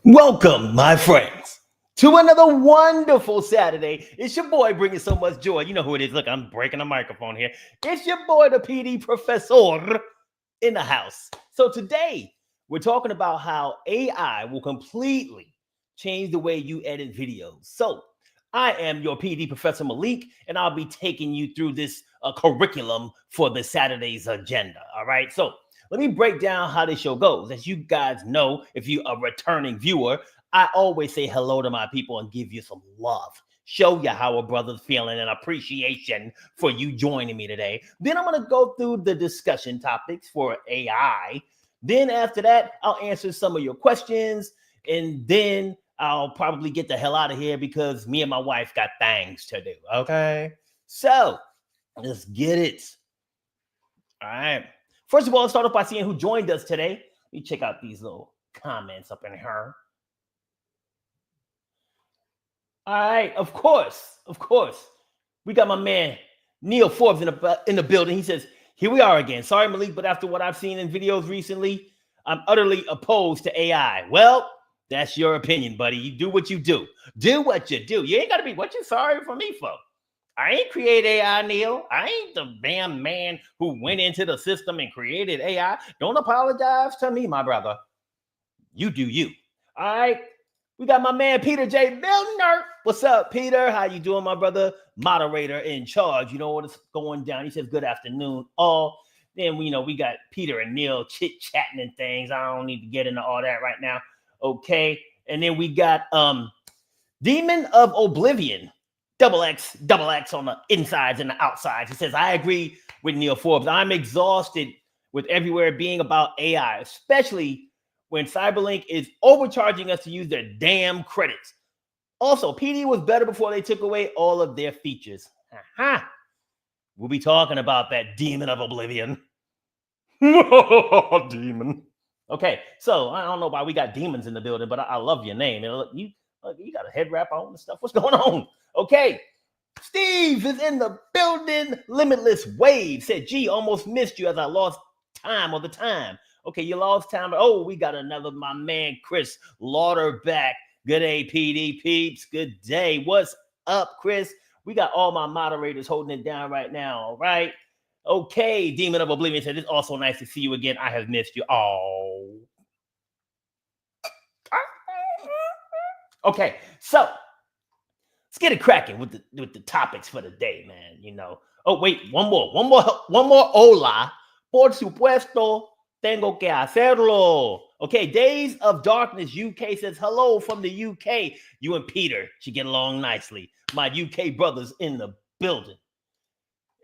Welcome, my friends, to another wonderful Saturday. It's your boy bringing so much joy. You know who it is. Look, I'm breaking the microphone here. It's your boy, the PD Professor, in the house. So today, we're talking about how AI will completely change the way you edit videos. So I am your PD Professor Malik, and I'll be taking you through this curriculum for the Saturday's agenda. All right. So let me break down how this show goes. As you guys know, if you're a returning viewer, I always say hello to my people and give you some love. Show you how a brother's feeling and appreciation for you joining me today. Then I'm going to go through the discussion topics for AI. Then after that, I'll answer some of your questions. And then I'll probably get the hell out of here because me and my wife got things to do. Okay. So let's get it. All right. First of all, let's start off by seeing who joined us today. Let me check out these little comments up in here. All right, of course. We got my man Neil Forbes in the building. He says, here we are again. Sorry, Malik, but after what I've seen in videos recently, I'm utterly opposed to AI. Well, that's your opinion, buddy. You do what you do. Do what you do. You ain't got to be what you sorry for me for. I ain't create AI, Neil. I ain't the damn man who went into the system and created AI. Don't apologize to me, my brother. You do you. All right. We got my man, Peter J. Milner. What's up, Peter? How you doing, my brother? Moderator in charge. You know what's going down. He says, good afternoon, all. Then, we got Peter and Neil chit-chatting and things. I don't need to get into all that right now. Okay. And then we got Demon of Oblivion. Double X on the insides and the outsides. He says, I agree with Neil Forbes. I'm exhausted with everywhere being about AI, especially when CyberLink is overcharging us to use their damn credits. Also, PD was better before they took away all of their features. We'll be talking about that Demon of Oblivion. Demon. Okay, so I don't know why we got demons in the building, but I love your name. You got a head wrap on and stuff. What's going on? Okay. Steve is in the building. Limitless Wave said, gee, almost missed you as I lost time all the time. Okay, you lost time. Oh, we got another, my man, Chris Lauderback. Good day, PD peeps. Good day. What's up, Chris? We got all my moderators holding it down right now. All right. Okay, Demon of Oblivion said, it's also nice to see you again. I have missed you. Oh. Okay, so let's get it cracking with the topics for the day, man. Oh, wait, one more. Hola. Por supuesto, tengo que hacerlo. Okay, Days of Darkness UK says hello from the UK. You and Peter should get along nicely. My UK brothers in the building.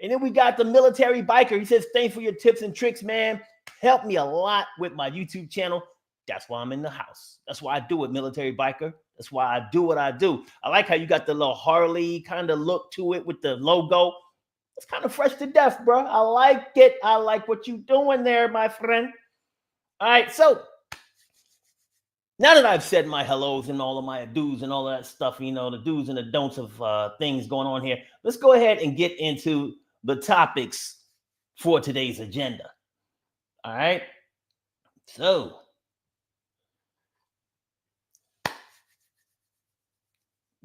And then we got the Military Biker. He says, thanks for your tips and tricks, man. Helped me a lot with my YouTube channel. That's why I'm in the house. That's why I do it, Military Biker. That's why I do what I do. I like how you got the little Harley kind of look to it with the logo. It's kind of fresh to death, bro. I like it. I like what you're doing there, my friend. All right, so now that I've said my hellos and all of my do's and all of that stuff, the do's and the don'ts of things going on here, let's go ahead and get into the topics for today's agenda. All right, so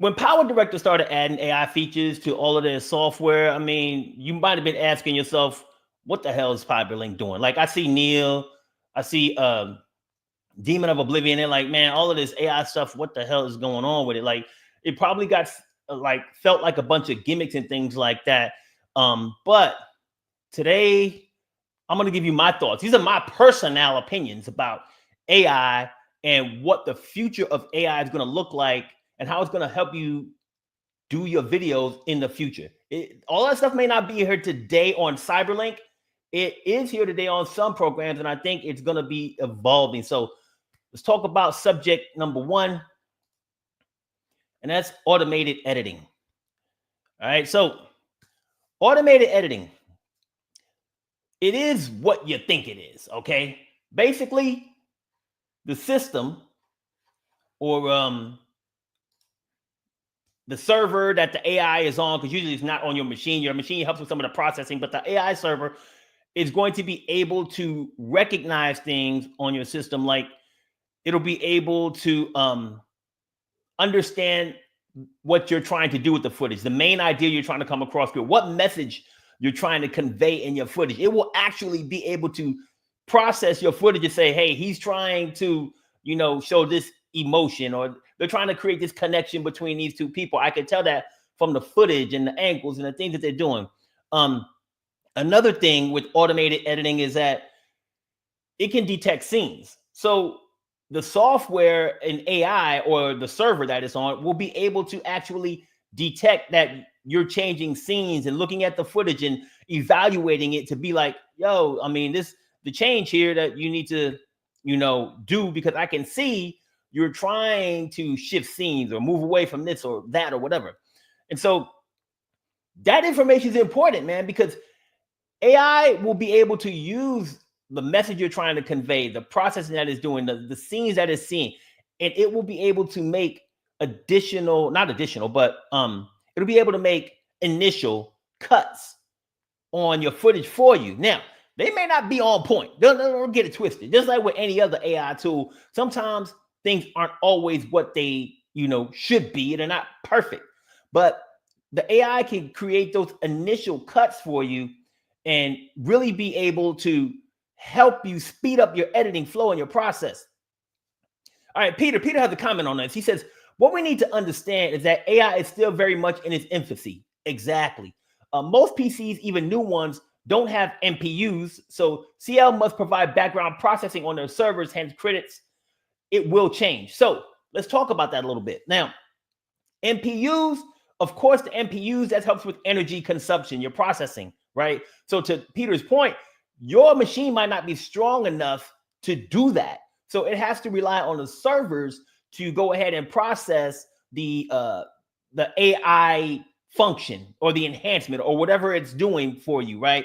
when PowerDirector started adding AI features to all of their software, I mean, you might have been asking yourself, what the hell is CyberLink doing? Like, I see Neil, I see Demon of Oblivion. They're like, man, all of this AI stuff, what the hell is going on with it? Like, it probably got felt like a bunch of gimmicks and things like that. But today, I'm going to give you my thoughts. These are my personal opinions about AI and what the future of AI is going to look like and how it's going to help you do your videos in the future. All that stuff may not be here today on CyberLink. It is here today on some programs, and I think it's going to be evolving. So let's talk about subject number one, and that's automated editing. All right, so automated editing. It is what you think it is, okay? Basically, the system or the server that the AI is on, because usually it's not on your machine. Your machine helps with some of the processing, but the AI server is going to be able to recognize things on your system. Like it'll be able to understand what you're trying to do with the footage, the main idea you're trying to come across with, what message you're trying to convey in your footage. It will actually be able to process your footage and say, hey, he's trying to, show this emotion, or they're trying to create this connection between these two people. I can tell that from the footage and the angles and the things that they're doing. Another thing with automated editing is that it can detect scenes. So the software in AI, or the server that it's on, will be able to actually detect that you're changing scenes and looking at the footage and evaluating it to be like, yo, I mean, the change here that you need to, do, because I can see you're trying to shift scenes or move away from this or that or whatever. And so that information is important, man, because AI will be able to use the message you're trying to convey, the processing that it's doing, the scenes that it's seeing, and it will be able to make it'll be able to make initial cuts on your footage for you. Now, they may not be on point. Don't get it twisted. Just like with any other AI tool, sometimes things aren't always what they, should be. They're not perfect. But the AI can create those initial cuts for you and really be able to help you speed up your editing flow and your process. All right, Peter has a comment on this. He says, what we need to understand is that AI is still very much in its infancy. Exactly. Most PCs, even new ones, don't have NPUs, so CL must provide background processing on their servers, hence credits. It will change. So let's talk about that a little bit. Now, NPUs, of course, the NPUs, that helps with energy consumption, your processing, right? So to Peter's point, your machine might not be strong enough to do that. So it has to rely on the servers to go ahead and process the AI function or the enhancement or whatever it's doing for you, right?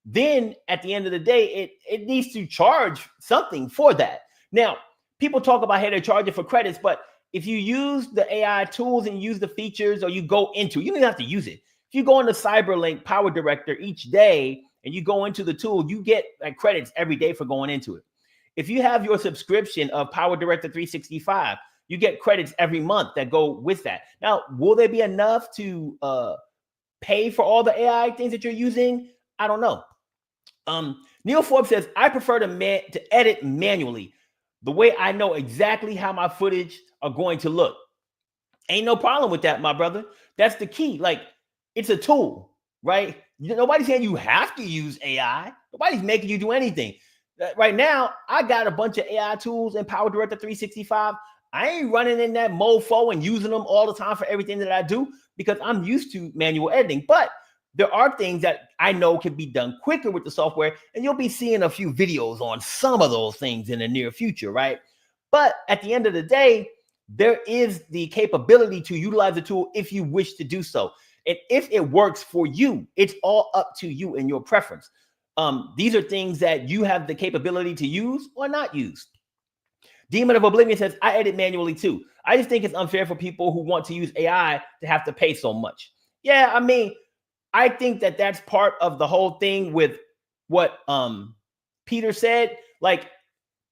Then at the end of the day, it needs to charge something for that. Now, people talk about how they're charging for credits, but if you use the AI tools and use the features, or you go into, you don't have to use it. If you go into CyberLink PowerDirector each day and you go into the tool, you get credits every day for going into it. If you have your subscription of PowerDirector 365, you get credits every month that go with that. Now, will they be enough to pay for all the AI things that you're using? I don't know. Neil Forbes says, I prefer to edit manually. The way I know exactly how my footage are going to look. Ain't no problem with that, my brother. That's the key. Like, it's a tool, right? Nobody's saying you have to use AI. Nobody's making you do anything. Right now, I got a bunch of AI tools in PowerDirector 365. I ain't running in that mofo and using them all the time for everything that I do, because I'm used to manual editing. But there are things that I know can be done quicker with the software, and you'll be seeing a few videos on some of those things in the near future, right? But at the end of the day, there is the capability to utilize the tool if you wish to do so. And if it works for you, it's all up to you and your preference. These are things that you have the capability to use or not use. Demon of Oblivion says, I edit manually too. I just think it's unfair for people who want to use AI to have to pay so much. Yeah, I mean, I think that that's part of the whole thing with what Peter said. Like,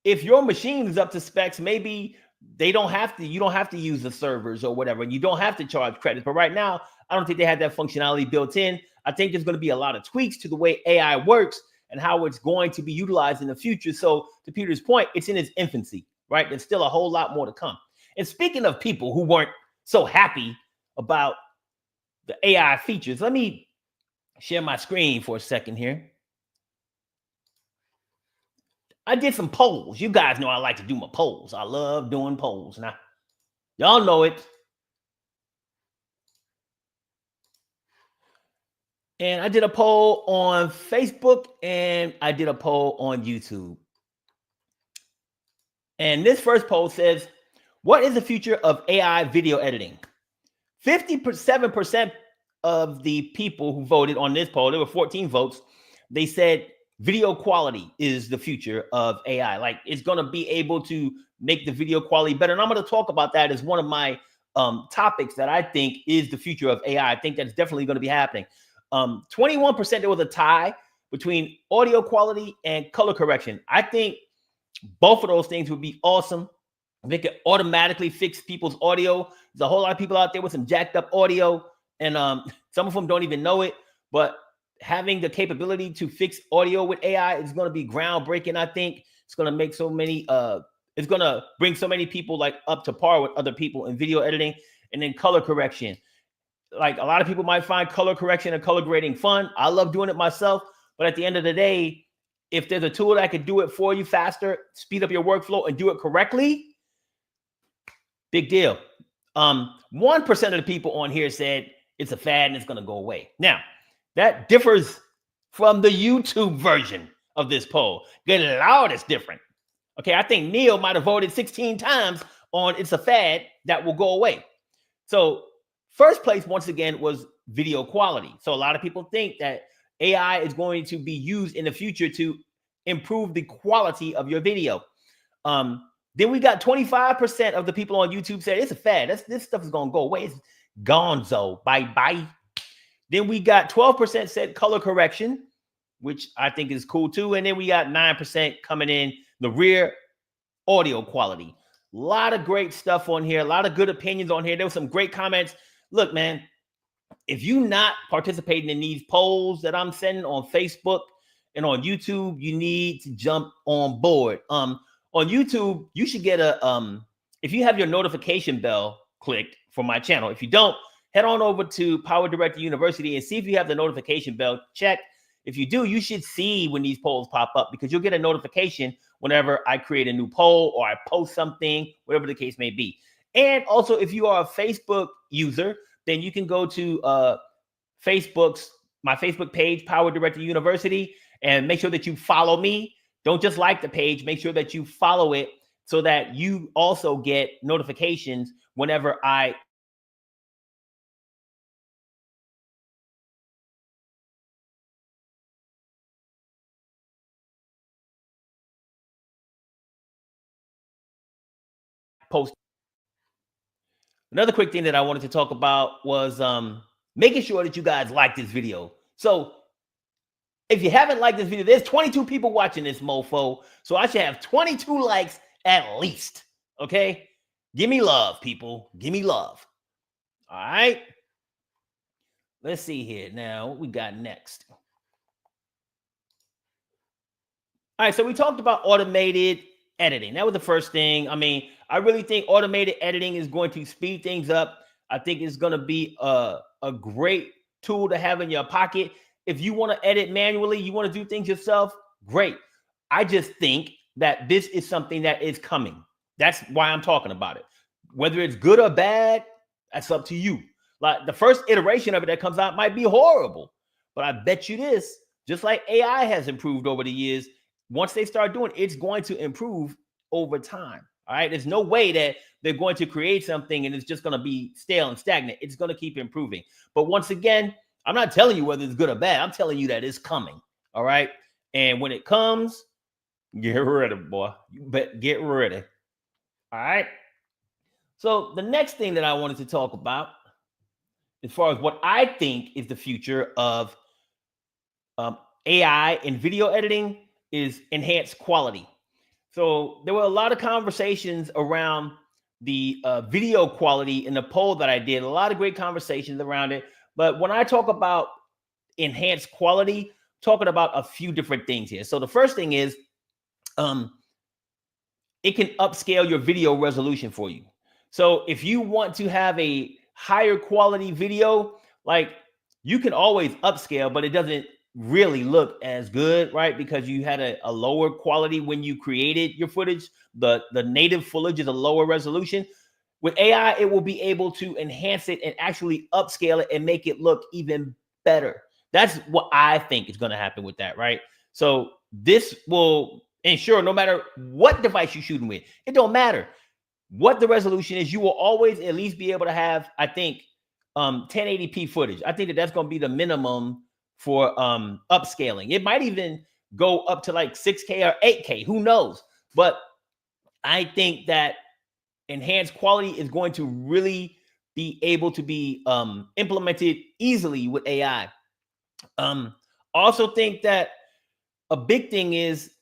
if your machine is up to specs, maybe you don't have to use the servers or whatever, and you don't have to charge credits. But right now, I don't think they have that functionality built in. I think there's going to be a lot of tweaks to the way AI works and how it's going to be utilized in the future. So to Peter's point, it's in its infancy, right? There's still a whole lot more to come. And speaking of people who weren't so happy about the AI features, let me share my screen for a second here. I did some polls. You guys know I like to do my polls. I love doing polls. Now, y'all know it. And I did a poll on Facebook and I did a poll on YouTube. And this first poll says, what is the future of AI video editing? 57% of the people who voted on this poll, there were 14 votes, they said video quality is the future of AI. Like, it's going to be able to make the video quality better. And I'm going to talk about that as one of my topics that I think is the future of AI. I think that's definitely going to be happening. 21%, there was a tie between audio quality and color correction. I think both of those things would be awesome. They can automatically fix people's audio. There's a whole lot of people out there with some jacked up audio, and some of them don't even know it. But having the capability to fix audio with AI is going to be groundbreaking. I think it's going to make so many. It's going to bring so many people like up to par with other people in video editing, and then color correction. Like a lot of people might find color correction and color grading fun. I love doing it myself, but at the end of the day, if there's a tool that can do it for you faster, speed up your workflow, and do it correctly, big deal. 1% of the people on here said it's a fad and it's going to go away. Now, that differs from the YouTube version of this poll. Good Lord, it's different. Okay, I think Neil might have voted 16 times on it's a fad that will go away. So first place, once again, was video quality. So a lot of people think that AI is going to be used in the future to improve the quality of your video. Then we got 25% of the people on YouTube said it's a fad. This stuff is going to go away. It's gonzo. Bye-bye. Then we got 12% said color correction, which I think is cool too. And then we got 9% coming in the rear audio quality. A lot of great stuff on here. A lot of good opinions on here. There were some great comments. Look, man, if you're not participating in these polls that I'm sending on Facebook and on YouTube, you need to jump on board. On YouTube, you should get a if you have your notification bell clicked for my channel. If you don't, head on over to PowerDirector University and see if you have the notification bell checked. If you do, you should see when these polls pop up, because you'll get a notification whenever I create a new poll or I post something, whatever the case may be. And also, if you are a Facebook user, then you can go to my Facebook page, PowerDirector University, and make sure that you follow me. Don't just like the page, make sure that you follow it so that you also get notifications whenever I post. Another quick thing that I wanted to talk about was making sure that you guys like this video. So if you haven't liked this video, there's 22 people watching this mofo. So I should have 22 likes at least. Okay? Give me love, people. Give me love. All right. Let's see here. Now, what we got next? All right. So we talked about automated editing. That was the first thing. I mean, I really think automated editing is going to speed things up. I think it's going to be a great tool to have in your pocket. If you want to edit manually, you want to do things yourself, great. I just think that this is something that is coming. That's why I'm talking about it. Whether it's good or bad, that's up to you. Like the first iteration of it that comes out might be horrible, but I bet you this, just like AI has improved over the years, once they start doing it, it's going to improve over time. All right. There's no way that they're going to create something and it's just going to be stale and stagnant. It's going to keep improving. But once again, I'm not telling you whether it's good or bad. I'm telling you that it's coming. All right. And when it comes, get ready, boy. You bet get ready. All right. So the next thing that I wanted to talk about, as far as what I think is the future of AI in video editing, is enhanced quality. So there were a lot of conversations around the video quality in the poll that I did. A lot of great conversations around it. But when I talk about enhanced quality, talking about a few different things here. So the first thing is it can upscale your video resolution for you. So if you want to have a higher quality video, like you can always upscale, but it doesn't really look as good, right? Because you had a lower quality when you created your footage. The native footage is a lower resolution. With AI, it will be able to enhance it and actually upscale it and make it look even better. That's what I think is going to happen with that, right? So this will ensure no matter what device you're shooting with, it don't matter what the resolution is, you will always at least be able to have, I think, 1080p footage. I think that's going to be the minimum for upscaling. It might even go up to like 6K or 8K, who knows? But I think that enhanced quality is going to really be able to be implemented easily with AI. Also think that a big thing is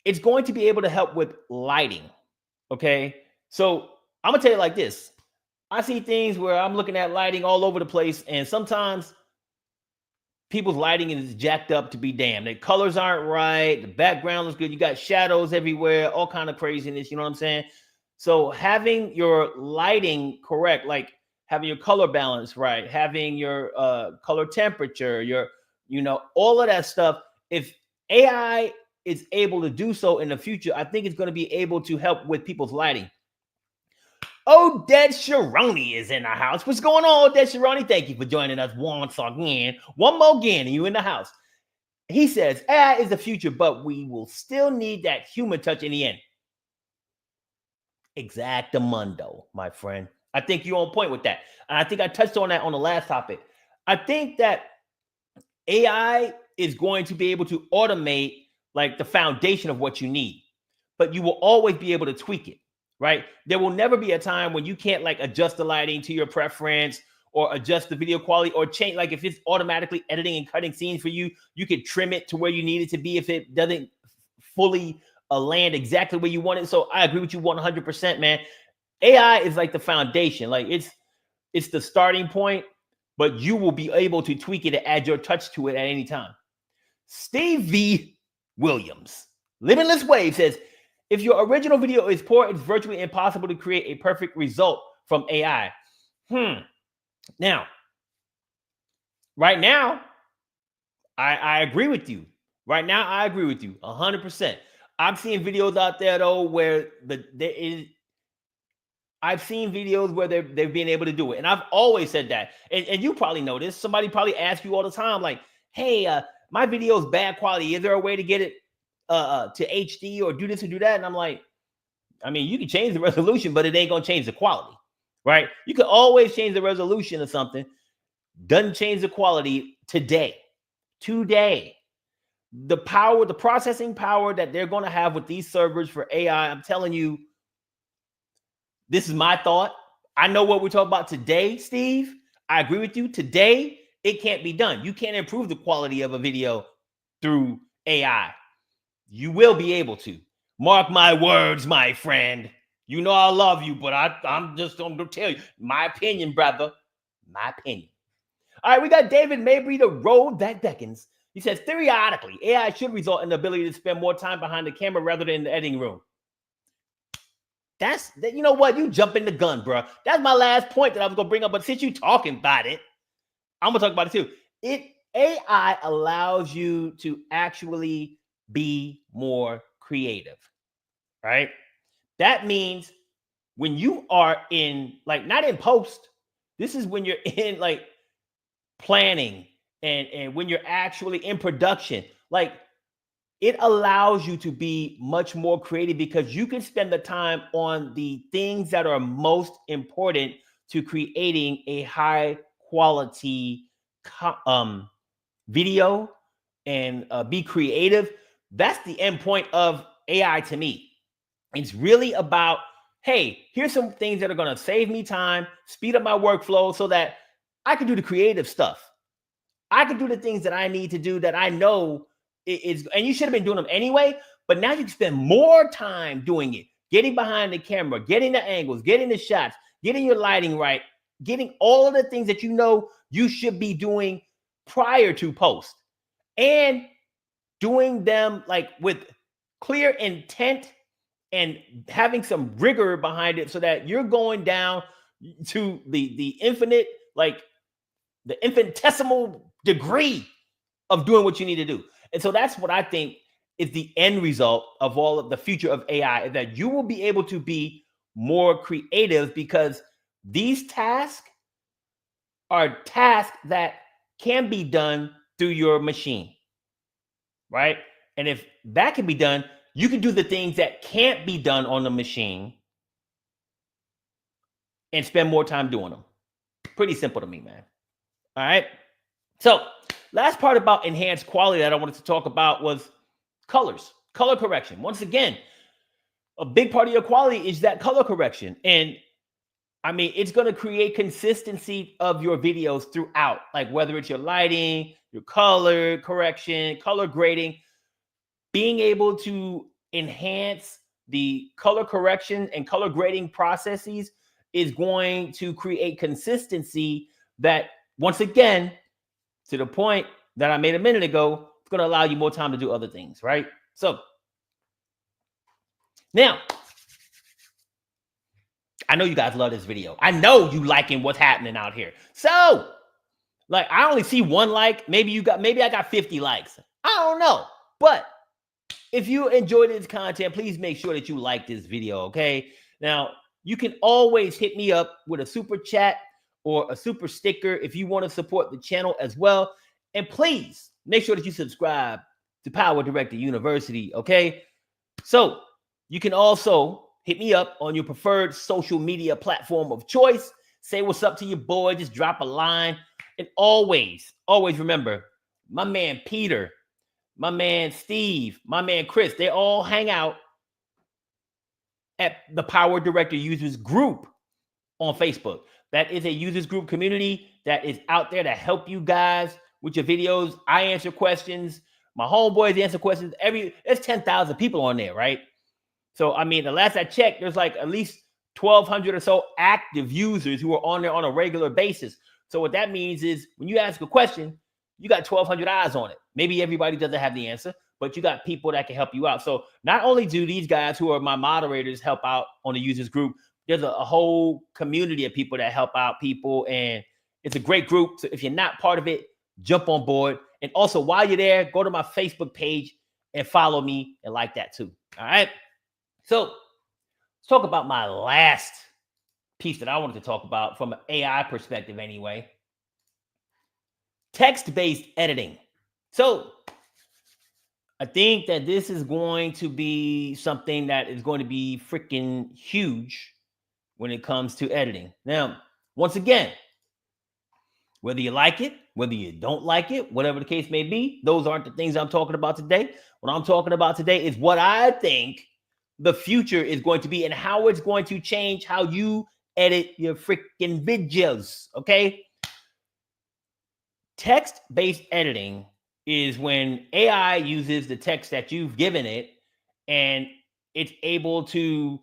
it's going to be able to help with lighting. Okay. So I'm gonna tell you like this. I see things where I'm looking at lighting all over the place, and sometimes people's lighting is jacked up to be damned. The colors aren't right, the background looks good, you got shadows everywhere, all kind of craziness, you know what I'm saying? So having your lighting correct, like having your color balance right, having your color temperature, your, you know, all of that stuff. If AI is able to do so in the future, I think it's going to be able to help with people's lighting. Oh, Dead Sharoni is in the house. What's going on, Dead Sharoni? Thank you for joining us once again. One more again, and you in the house. He says, AI is the future, but we will still need that human touch in the end. Exactamundo, my friend. I think you're on point with that. And I think I touched on that on the last topic. I think that AI is going to be able to automate like the foundation of what you need, but you will always be able to tweak it, right? There will never be a time when you can't like adjust the lighting to your preference or adjust the video quality or change. Like if it's automatically editing and cutting scenes for you, you can trim it to where you need it to be if it doesn't fully land exactly where you want it. So I agree with you 100%, man. AI is like the foundation. Like it's the starting point, but you will be able to tweak it and add your touch to it at any time. Steve V. Williams, Limitless Wave says, if your original video is poor, it's virtually impossible to create a perfect result from AI. Now, right now, I agree with you. Right now, I agree with you 100%. I'm seeing videos out there though where I've seen videos where they've been able to do it, and I've always said that. And you probably know this. Somebody probably asks you all the time, like, "Hey, my video is bad quality. Is there a way to get it to HD or do this or do that?" And I'm like, I mean, you can change the resolution, but it ain't gonna change the quality, right? You can always change the resolution of something. Doesn't change the quality today. The power, the processing power that they're going to have with these servers for AI, I'm telling you, this is my thought. I know what we're talking about today, Steve. I agree with you. Today, it can't be done. You can't improve the quality of a video through AI. You will be able to. Mark my words, my friend. You know I love you, but I'm just going to tell you my opinion, brother. My opinion. All right, we got David Mabry, the road that beckons. He says, theoretically, AI should result in the ability to spend more time behind the camera rather than in the editing room. You know what? You jump in the gun, bro. That's my last point that I was gonna bring up. But since you talking about it, I'm gonna talk about it too. AI allows you to actually be more creative, right? That means when you are in, like, not in post, this is when you're in like planning and when you're actually in production, like, it allows you to be much more creative because you can spend the time on the things that are most important to creating a high quality video and be creative. That's the end point of AI to me. It's really about, hey, here's some things that are going to save me time, speed up my workflow so that I can do the creative stuff. I can do the things that I need to do that I know is, and you should have been doing them anyway, but now you can spend more time doing it, getting behind the camera, getting the angles, getting the shots, getting your lighting right, getting all of the things that you know you should be doing prior to post, and doing them like with clear intent and having some rigor behind it so that you're going down to the infinite, like the infinitesimal degree of doing what you need to do. And so that's what I think is the end result of all of the future of AI, is that you will be able to be more creative because these tasks are tasks that can be done through your machine, right? And if that can be done, you can do the things that can't be done on the machine and spend more time doing them. Pretty simple to me, man. All right. So last part about enhanced quality that I wanted to talk about was colors, color correction. Once again, a big part of your quality is that color correction. And I mean, it's going to create consistency of your videos throughout, like whether it's your lighting, your color correction, color grading, being able to enhance the color correction and color grading processes is going to create consistency that, once again, to the point that I made a minute ago, it's going to allow you more time to do other things, right? So now, I know you guys love this video. I know you liking what's happening out here. So, like, I only see one like. Maybe I got 50 likes. I don't know. But if you enjoyed this content, please make sure that you like this video, okay? Now, you can always hit me up with a super chat or a super sticker if you want to support the channel as well. And please make sure that you subscribe to PowerDirector University, okay? So you can also hit me up on your preferred social media platform of choice. Say what's up to your boy. Just drop a line. And always remember, my man Peter, my man Steve, my man Chris, they all hang out at the PowerDirector Users Group on Facebook. That is a users group community that is out there to help you guys with your videos. I answer questions. My homeboys answer questions. There's 10,000 people on there, right? So, I mean, the last I checked, there's like at least 1,200 or so active users who are on there on a regular basis. So what that means is when you ask a question, you got 1,200 eyes on it. Maybe everybody doesn't have the answer, but you got people that can help you out. So not only do these guys who are my moderators help out on the users group, there's a whole community of people that help out people, and it's a great group. So if you're not part of it, jump on board. And also, while you're there, go to my Facebook page and follow me and like that too. All right. So let's talk about my last piece that I wanted to talk about from an AI perspective anyway. Text-based editing. So I think that this is going to be something that is going to be freaking huge when it comes to editing. Now, once again, whether you like it, whether you don't like it, whatever the case may be, those aren't the things I'm talking about today. What I'm talking about today is what I think the future is going to be and how it's going to change how you edit your freaking videos, okay? Text-based editing is when AI uses the text that you've given it and it's able to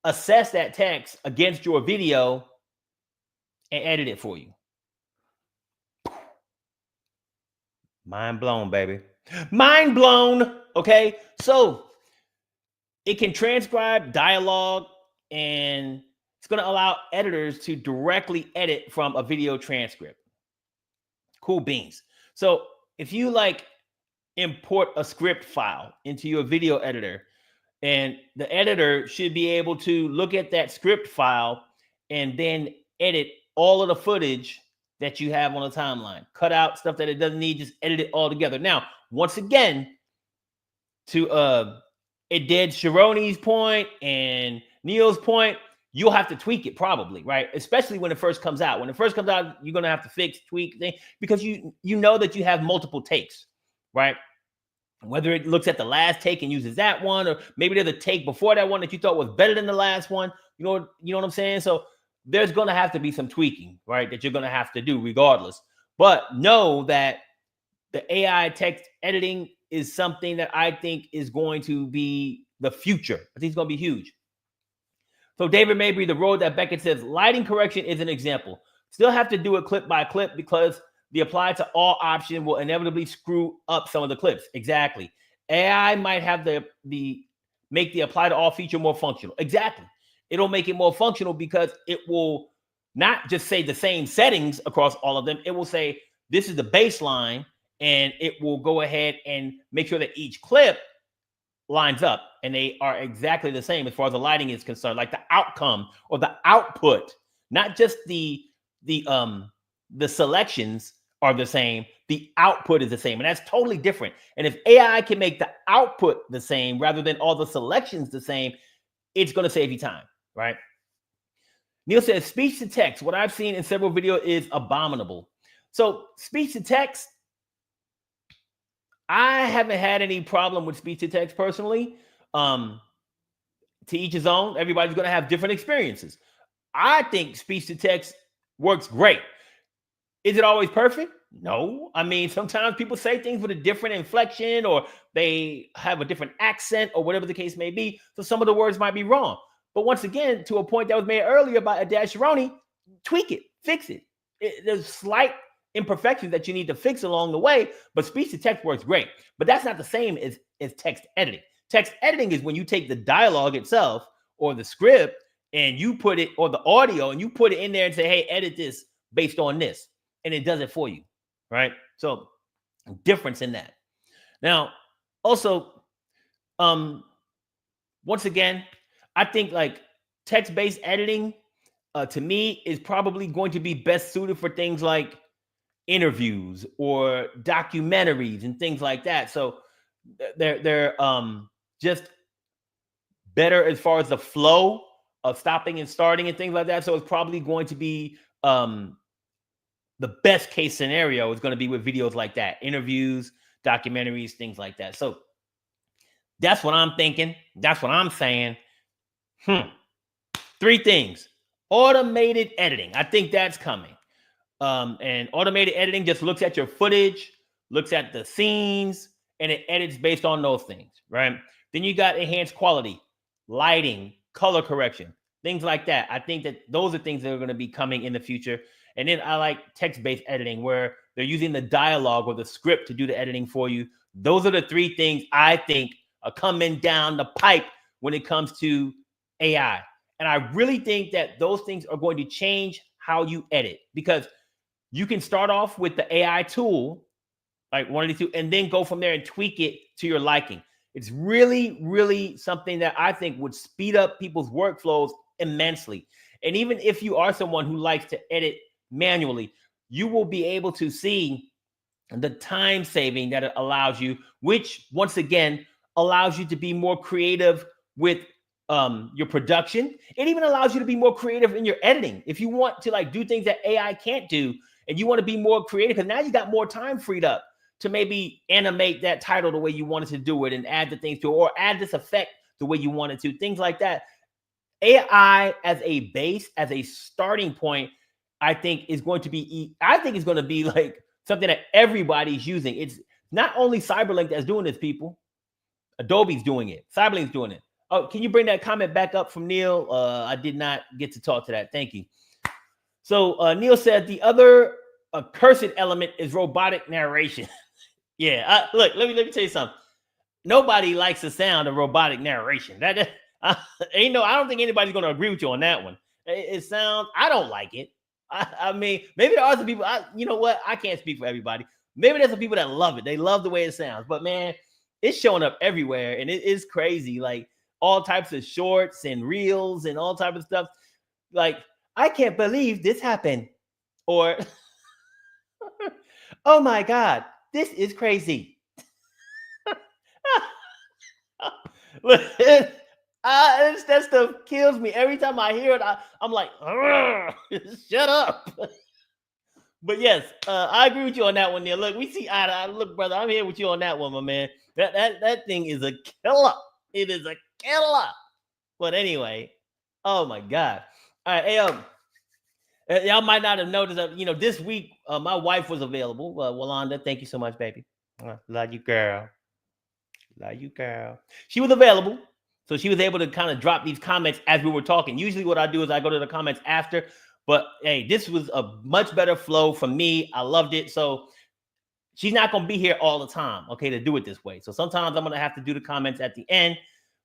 assess that text against your video and edit it for you. Mind blown, baby. Mind blown, okay? So it can transcribe dialogue, and it's going to allow editors to directly edit from a video transcript. Cool beans. So if you like import a script file into your video editor, and the editor should be able to look at that script file and then edit all of the footage that you have on the timeline. Cut out stuff that it doesn't need, just edit it all together. Now, once again, to it did Sharoney's point and Neil's point, you'll have to tweak it probably, right? Especially when it first comes out. When it first comes out, you're going to have to fix, tweak things because you know that you have multiple takes, right? Whether it looks at the last take and uses that one, or maybe there's a take before that one that you thought was better than the last one. You know what I'm saying? So there's going to have to be some tweaking, right? That you're going to have to do regardless. But know that the AI text editing is something that I think is going to be the future. I think it's going to be huge. So David Mabry, the road that Beckett says, lighting correction is an example. Still have to do it clip by clip because the apply to all option will inevitably screw up some of the clips. Exactly. AI might have the make the apply to all feature more functional. Exactly. It'll make it more functional because it will not just say the same settings across all of them. It will say, this is the baseline, and it will go ahead and make sure that each clip lines up and they are exactly the same as far as the lighting is concerned, like the outcome or the output, not just the selections are the same, the output is the same, and that's totally different. And if AI can make the output the same rather than all the selections the same, it's going to save you time, right? Neil says, speech to text, what I've seen in several videos is abominable. So speech to text, I haven't had any problem with speech to text personally. To each his own. Everybody's going to have different experiences. I think speech to text works great. Is it always perfect? No, I mean, sometimes people say things with a different inflection or they have a different accent or whatever the case may be. So some of the words might be wrong. But once again, to a point that was made earlier by Adashironi, tweak it, fix it. There's slight imperfections that you need to fix along the way, but speech to text works great. But that's not the same as text editing. Text editing is when you take the dialogue itself or the script and you put it, or the audio, and you put it in there and say, hey, edit this based on this. And it does it for you. Right? So difference in that. Now, also, once again, I think like text-based editing to me is probably going to be best suited for things like interviews or documentaries and things like that. So they're just better as far as the flow of stopping and starting and things like that. So it's probably going to be the best case scenario is going to be with videos like that, interviews, documentaries, things like that. So that's what I'm thinking. That's what I'm saying. 3 things. Automated editing. I think that's coming. And automated editing just looks at your footage, looks at the scenes, and it edits based on those things, right? Then you got enhanced quality, lighting, color correction, things like that. I think that those are things that are going to be coming in the future. And then I like text-based editing where they're using the dialogue or the script to do the editing for you. Those are the 3 things I think are coming down the pipe when it comes to AI. And I really think that those things are going to change how you edit, because you can start off with the AI tool, like one of these 2, and then go from there and tweak it to your liking. It's really, really something that I think would speed up people's workflows immensely. And even if you are someone who likes to edit manually, you will be able to see the time saving that it allows you, which once again allows you to be more creative with your production. It even allows you to be more creative in your editing. If you want to like do things that AI can't do and you want to be more creative, because now you got more time freed up to maybe animate that title the way you wanted to do it and add the things to it, or add this effect the way you wanted to, things like that. AI as a base, as a starting point, I think is going to be like something that everybody's using. It's not only CyberLink that's doing this, people. Adobe's doing it. CyberLink's doing it. Oh, can you bring that comment back up from Neil? I did not get to talk to that. Thank you. So Neil said the other accursed element is robotic narration. Yeah, look, let me tell you something. Nobody likes the sound of robotic narration. I don't think anybody's going to agree with you on that one. It sounds, I don't like it. I mean, maybe there are some people, you know what? I can't speak for everybody. Maybe there's some people that love it. They love the way it sounds. But man, it's showing up everywhere, and it is crazy. Like all types of shorts and reels and all types of stuff. Like, I can't believe this happened. Or, oh my God, this is crazy. Look, that stuff kills me. Every time I hear it, I'm like, shut up. But yes, I agree with you on that one, Neil. Look, we see eye to eye. Look, brother, I'm here with you on that one, my man. That thing is a killer. It is a killer. But anyway, oh my God. All right, hey, y'all might not have noticed that, this week my wife was available. Walanda, thank you so much, baby. Love you, girl. Love you, girl. She was available. So she was able to kind of drop these comments as we were talking. Usually what I do is I go to the comments after. But hey, this was a much better flow for me. I loved it. So she's not going to be here all the time, okay, to do it this way. So sometimes I'm going to have to do the comments at the end.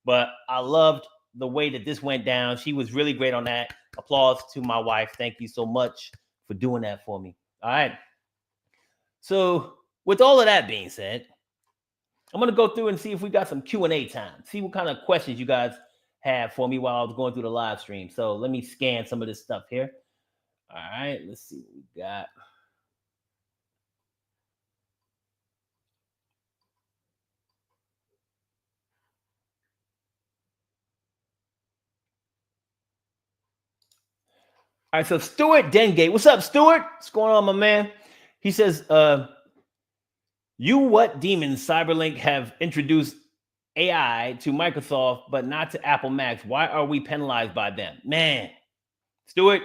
But I loved the way that this went down. She was really great on that. Applause to my wife. Thank you so much for doing that for me. All right. So with all of that being said, I'm going to go through and see if we got some Q&A time. See what kind of questions you guys have for me while I was going through the live stream. So let me scan some of this stuff here. All right, let's see what we got. All right, so Stuart Dengate. What's up, Stuart? What's going on, my man? He says, you what demons CyberLink have introduced AI to Microsoft, but not to Apple Macs? Why are we penalized by them? Man, Stuart,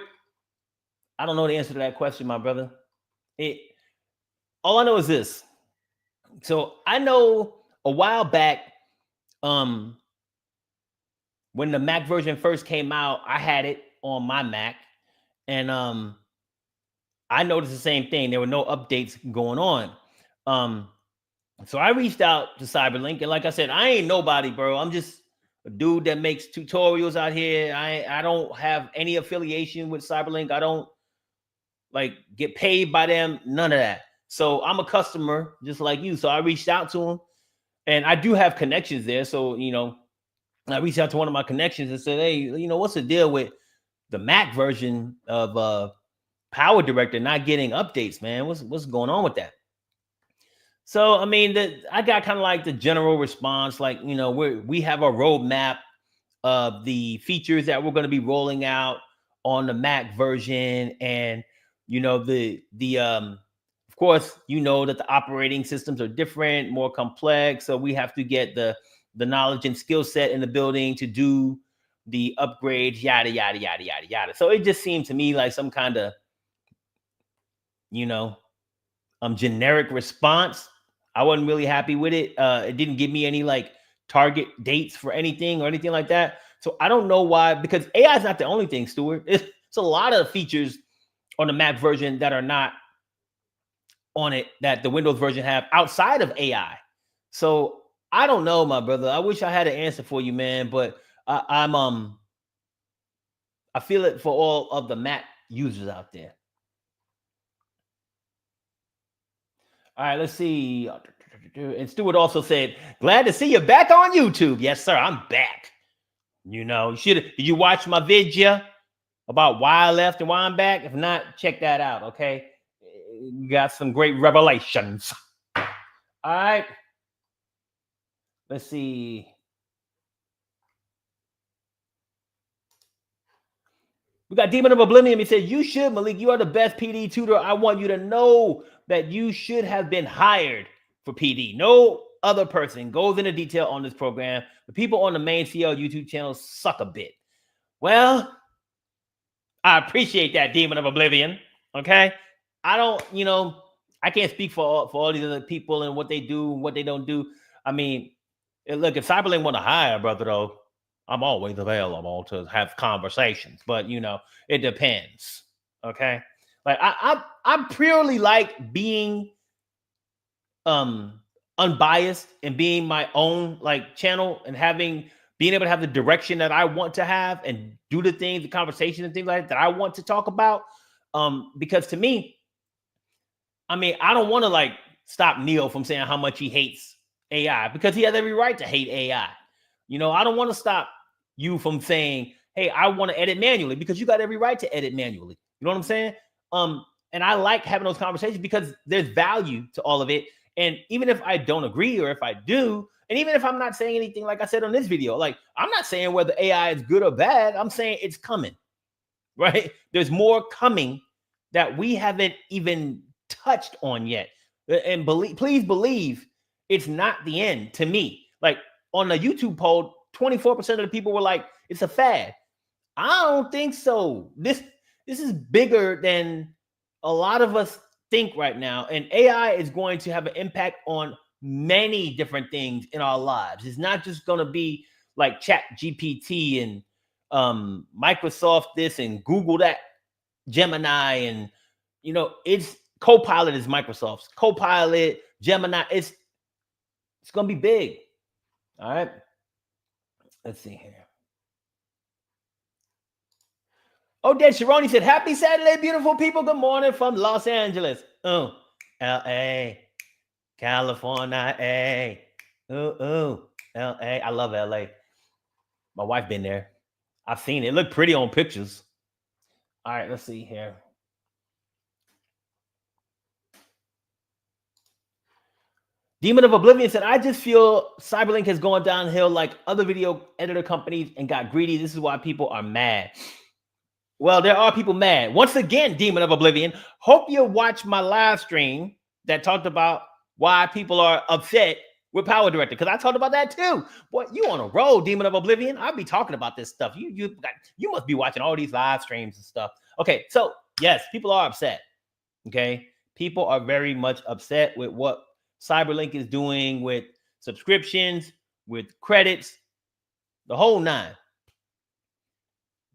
I don't know the answer to that question, my brother. all I know is this. So I know a while back, when the Mac version first came out, I had it on my Mac, and I noticed the same thing. There were no updates going on. So I reached out to CyberLink, and like I said, I ain't nobody, bro. I'm just a dude that makes tutorials out here. I don't have any affiliation with CyberLink. I don't like get paid by them. None of that. So I'm a customer just like you. So I reached out to them, and I do have connections there. So I reached out to one of my connections and said, hey, what's the deal with the Mac version of PowerDirector not getting updates, man? What's going on with that? So I mean, I got kind of like the general response, like we have a roadmap of the features that we're going to be rolling out on the Mac version, and of course that the operating systems are different, more complex, so we have to get the knowledge and skill set in the building to do the upgrades, yada yada yada yada yada. So it just seemed to me like some kind of generic response. I wasn't really happy with it. It didn't give me any like target dates for anything or anything like that. So I don't know why, because AI is not the only thing, Stuart. It's a lot of features on the Mac version that are not on it that the Windows version have outside of AI. So I don't know, my brother. I wish I had an answer for you, man, but I feel it for all of the Mac users out there. All right, let's see. And Stuart also said, glad to see you back on YouTube. Yes, sir, I'm back. Did you watch my video about why I left and why I'm back? If not, check that out, okay? You got some great revelations. All right. Let's see. We got Demon of Oblivion. He said, you should, Malik. You are the best PD tutor. I want you to know that you should have been hired for PD. No other person goes into detail on this program. The people on the main CL YouTube channel suck a bit. Well, I appreciate that, Demon of Oblivion. Okay. I don't, I can't speak for all these other people and what they do and what they don't do. I mean, look, if CyberLink want to hire, brother, though, I'm always available to have conversations, but it depends. Okay. Like I purely like being unbiased and being my own like channel and being able to have the direction that I want to have and do the things, the conversation and things like that I want to talk about. Because to me, I mean, I don't want to like stop Neil from saying how much he hates AI, because he has every right to hate AI. I don't want to stop you from saying, hey, I want to edit manually, because you got every right to edit manually. You know what I'm saying? And I like having those conversations because there's value to all of it. And even if I don't agree, or if I do, and even if I'm not saying anything, like I said on this video, like I'm not saying whether AI is good or bad. I'm saying it's coming, right? There's more coming that we haven't even touched on yet. And please believe it's not the end to me. Like on the YouTube poll, 24% of the people were like, it's a fad. I don't think so. This is bigger than a lot of us think right now. And AI is going to have an impact on many different things in our lives. It's not just going to be like Chat GPT and Microsoft this and Google that, Gemini, and it's Copilot is Microsoft's Copilot, Gemini. It's going to be big. All right. Let's see here. Oh, Dad Sharoni said, happy Saturday, beautiful people. Good morning from Los Angeles. Oh, L.A., California, A. L.A. I love L.A. My wife been there. I've seen it. It looked pretty on pictures. All right, let's see here. Demon of Oblivion said, I just feel CyberLink has gone downhill like other video editor companies and got greedy. This is why people are mad. Well, there are people mad. Once again, Demon of Oblivion, hope you watch my live stream that talked about why people are upset with PowerDirector, because I talked about that too. Boy, you on a roll, Demon of Oblivion. I'll be talking about this stuff. You must be watching all these live streams and stuff. Okay, so yes, people are upset. Okay, People are very much upset with what CyberLink is doing with subscriptions, with credits, the whole nine.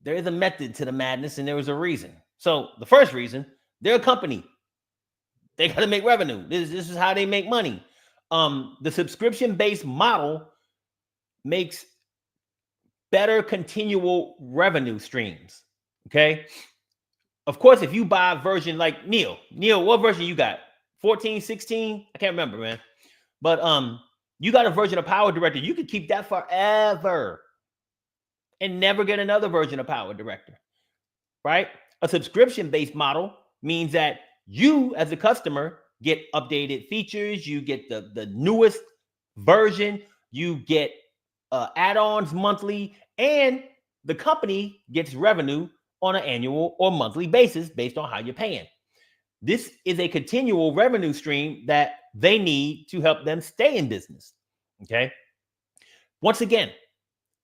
There is a method to the madness, and there is a reason. So the first reason, they're a company. They got to make revenue. This is how they make money. The subscription-based model makes better continual revenue streams. Okay. Of course, if you buy a version like Neil, what version you got? 14, 16? I can't remember, man. But you got a version of PowerDirector. You could keep that forever and never get another version of PowerDirector, right? A subscription-based model means that you, as a customer, get updated features. You get the newest version. You get add-ons monthly, and the company gets revenue on an annual or monthly basis based on how you're paying. This is a continual revenue stream that they need to help them stay in business. Okay. Once again,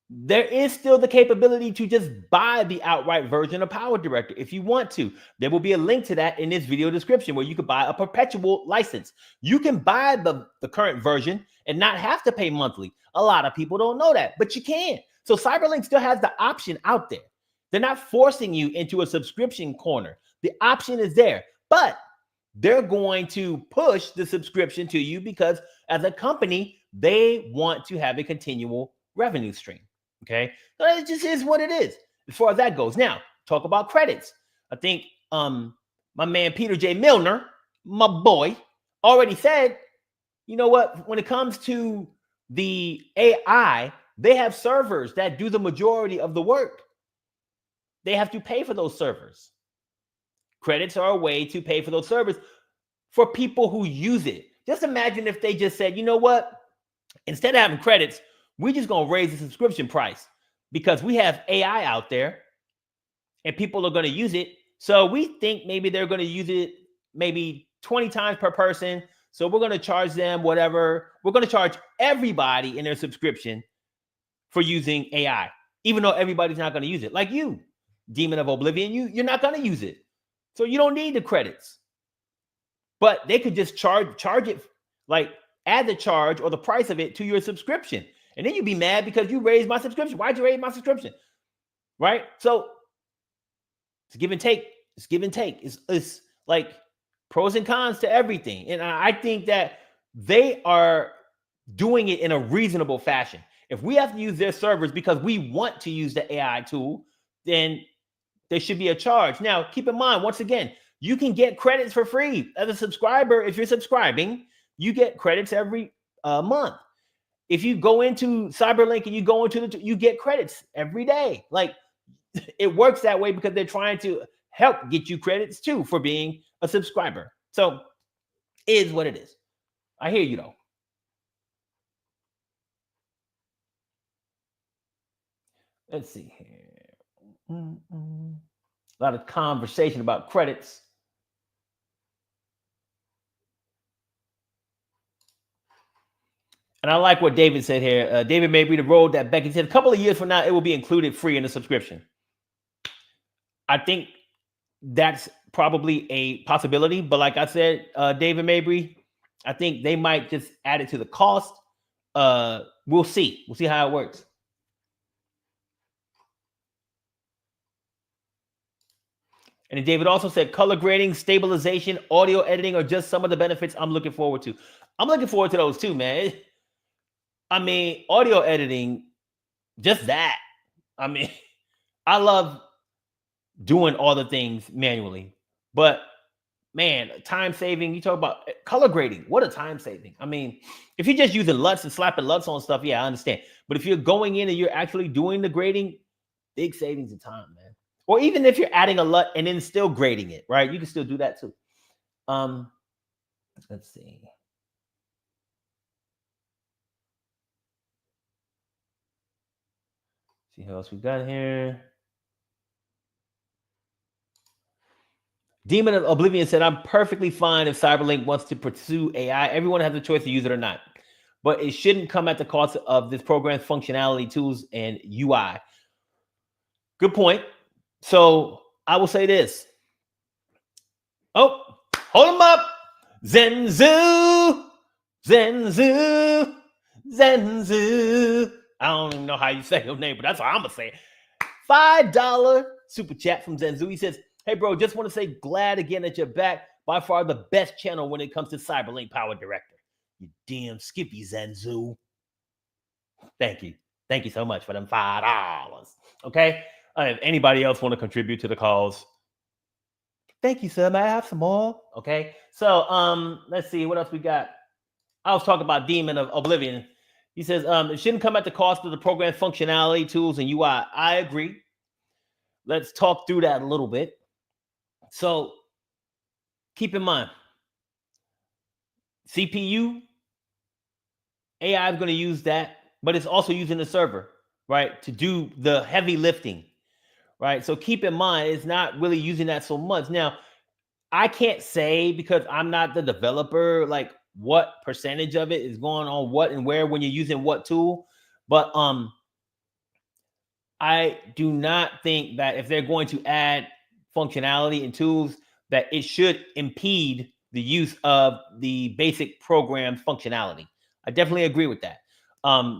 there is still the capability to just buy the outright version of PowerDirector if you want to. There will be a link to that in this video description where you could buy a perpetual license. You can buy the current version and not have to pay monthly. A lot of people don't know that, but you can. So CyberLink still has the option out there. They're not forcing you into a subscription corner. The option is there, but they're going to push the subscription to you because as a company, they want to have a continual revenue stream. Okay, so it just is what it is as far as that goes. Now, talk about credits. I think my man Peter J. Milner, my boy, already said, you know what? When it comes to the AI, they have servers that do the majority of the work. They have to pay for those servers. Credits are a way to pay for those servers for people who use it. Just imagine if they just said, you know what? Instead of having credits, we're just going to raise the subscription price because we have AI out there and people are going to use it. So we think maybe they're going to use it maybe 20 times per person. So we're going to charge them whatever. We're going to charge everybody in their subscription for using AI, even though everybody's not going to use it. Like you, Demon of Oblivion, you're not going to use it. So you don't need the credits. But they could just charge it, like add the charge or the price of it to your subscription. And then you'd be mad because you raised my subscription. Why'd you raise my subscription? Right? So it's give and take. It's give and take. It's like pros and cons to everything. And I think that they are doing it in a reasonable fashion. If we have to use their servers because we want to use the AI tool, then there should be a charge. Now, keep in mind, once again, you can get credits for free. As a subscriber, if you're subscribing, you get credits every month. If you go into CyberLink and you go into you get credits every day. Like it works that way because they're trying to help get you credits too for being a subscriber. So it is what it is. I hear you though. Let's see here. A lot of conversation about credits. And I like what David said here. David Mabry, the road that Becky said, a couple of years from now, it will be included free in the subscription. I think that's probably a possibility. But like I said, David Mabry, I think they might just add it to the cost. We'll see. We'll see how it works. And then David also said color grading, stabilization, audio editing are just some of the benefits I'm looking forward to. I'm looking forward to those too, man. I mean, audio editing, just that. I mean, I love doing all the things manually, but man, time saving, you talk about color grading. What a time saving. I mean, if you're just using LUTs and slapping LUTs on stuff, yeah, I understand. But if you're going in and you're actually doing the grading, big savings of time, man. Or even if you're adding a LUT and then still grading it, right? You can still do that too. Let's see. See who else we got here. Demon of Oblivion said, I'm perfectly fine if CyberLink wants to pursue AI. Everyone has a choice to use it or not. But it shouldn't come at the cost of this program's functionality, tools, and UI. Good point. So I will say this. Oh, Hold them up. Zenzu. Zenzu. Zenzu. I don't even know how you say your name, but that's how I'm going to say it. $5 super chat from Zenzu. He says, hey, bro, just want to say glad again that you're back. By far the best channel when it comes to CyberLink PowerDirector. You damn skippy, Zenzu. Thank you. Thank you so much for them $5. Okay? If anybody else want to contribute to the cause, thank you, sir. May I have some more? Okay. So let's see what else we got. I was talking about Demon of Oblivion. He says it shouldn't come at the cost of the program functionality, tools, and UI. I agree. Let's talk through that a little bit. So keep in mind, CPU, AI is going to use that, but it's also using the server, right, to do the heavy lifting, right? So keep in mind, it's not really using that so much. Now, I can't say because I'm not the developer, like what percentage of it is going on what and where when you're using what tool, but I do not think that if they're going to add functionality and tools, that it should impede the use of the basic program functionality. I definitely agree with that.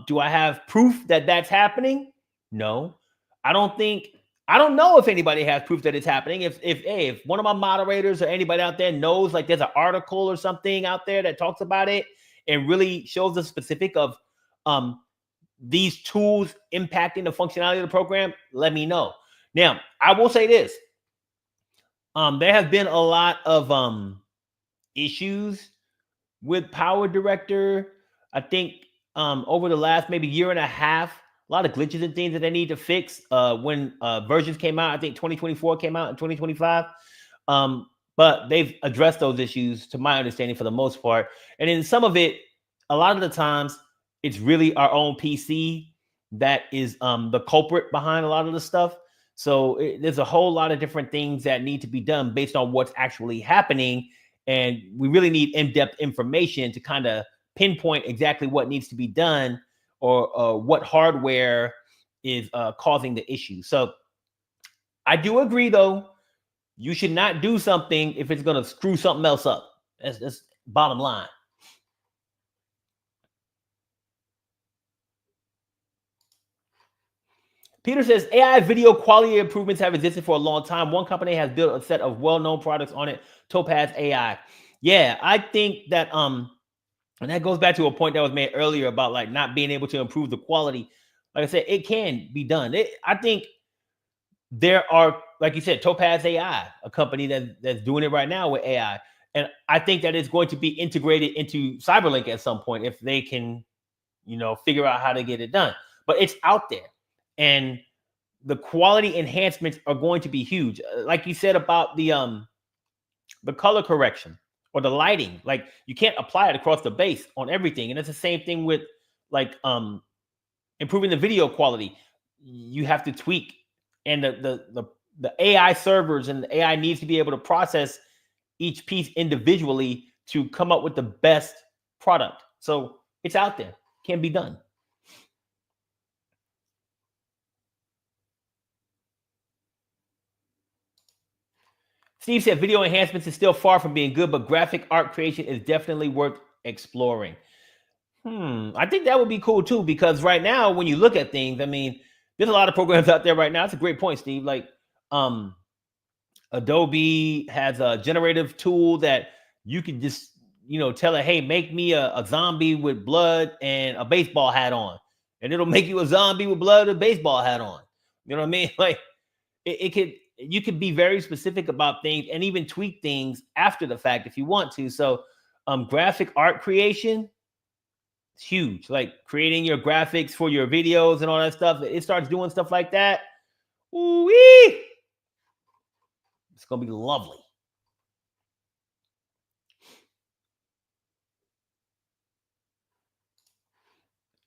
Do I have proof that that's happening? No. I don't know if anybody has proof that it's happening. If one of my moderators or anybody out there knows, like there's an article or something out there that talks about it and really shows the specific of these tools impacting the functionality of the program, let me know. Now, I will say this. There have been a lot of issues with PowerDirector. I think over the last maybe year and a half, a lot of glitches and things that they need to fix when versions came out. I think 2024 came out in 2025. But they've addressed those issues, to my understanding, for the most part. And in some of it, a lot of the times, it's really our own PC that is the culprit behind a lot of the stuff. So there's a whole lot of different things that need to be done based on what's actually happening. And we really need in-depth information to kind of pinpoint exactly what needs to be done or what hardware is causing the issue. So I do agree, though, you should not do something if it's going to screw something else up. That's bottom line. Peter says, AI video quality improvements have existed for a long time. One company has built a set of well-known products on it, Topaz AI. Yeah, I think that, and that goes back to a point that was made earlier about like not being able to improve the quality. Like I said, it can be done. I think there are, like you said, Topaz AI, a company that's doing it right now with AI. And I think that it's going to be integrated into CyberLink at some point if they can, figure out how to get it done. But it's out there. And the quality enhancements are going to be huge. Like you said about the color correction or the lighting, like you can't apply it across the base on everything. And it's the same thing with like improving the video quality. You have to tweak, and the AI servers and the AI needs to be able to process each piece individually to come up with the best product. So it's out there, can be done. Steve said video enhancements is still far from being good, but graphic art creation is definitely worth exploring. I think that would be cool too, because right now, when you look at things, I mean, there's a lot of programs out there right now. That's a great point, Steve. Like Adobe has a generative tool that you can just, tell it, hey, make me a zombie with blood and a baseball hat on. And it'll make you a zombie with blood and a baseball hat on. You know what I mean? Like you could be very specific about things and even tweak things after the fact if you want to. So graphic art creation, it's huge. Like creating your graphics for your videos and all that stuff. It starts doing stuff like that. Ooh-wee! It's going to be lovely.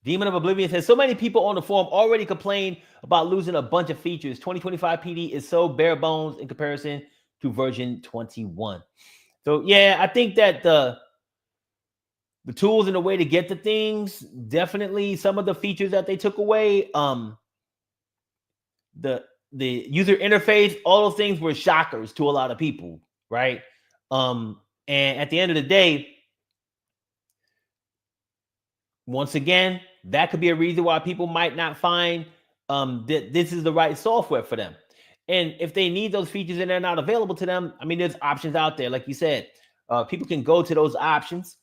Demon of Oblivion says, so many people on the forum already complain about losing a bunch of features. 2025 PD is so bare bones in comparison to version 21. So, yeah, I think that the tools and the way to get the things, definitely some of the features that they took away, the user interface, all those things were shockers to a lot of people, right? And at the end of the day, once again, that could be a reason why people might not find that this is the right software for them. And if they need those features and they're not available to them, I mean, there's options out there. Like you said, people can go to those options.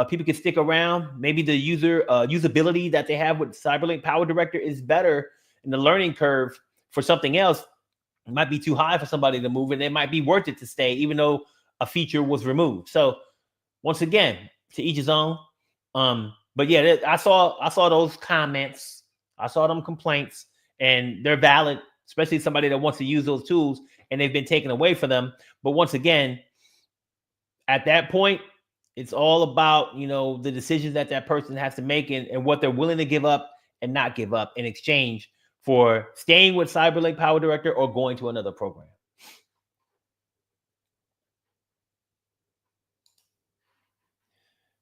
People can stick around. Maybe the usability that they have with CyberLink PowerDirector is better, and the learning curve for something else might be too high for somebody to move, and it might be worth it to stay, even though a feature was removed. So once again, to each his own. But yeah, I saw those comments. I saw them complaints, and they're valid, especially somebody that wants to use those tools and they've been taken away from them. But once again, at that point, it's all about, the decisions that person has to make and what they're willing to give up and not give up in exchange for staying with CyberLink PowerDirector or going to another program.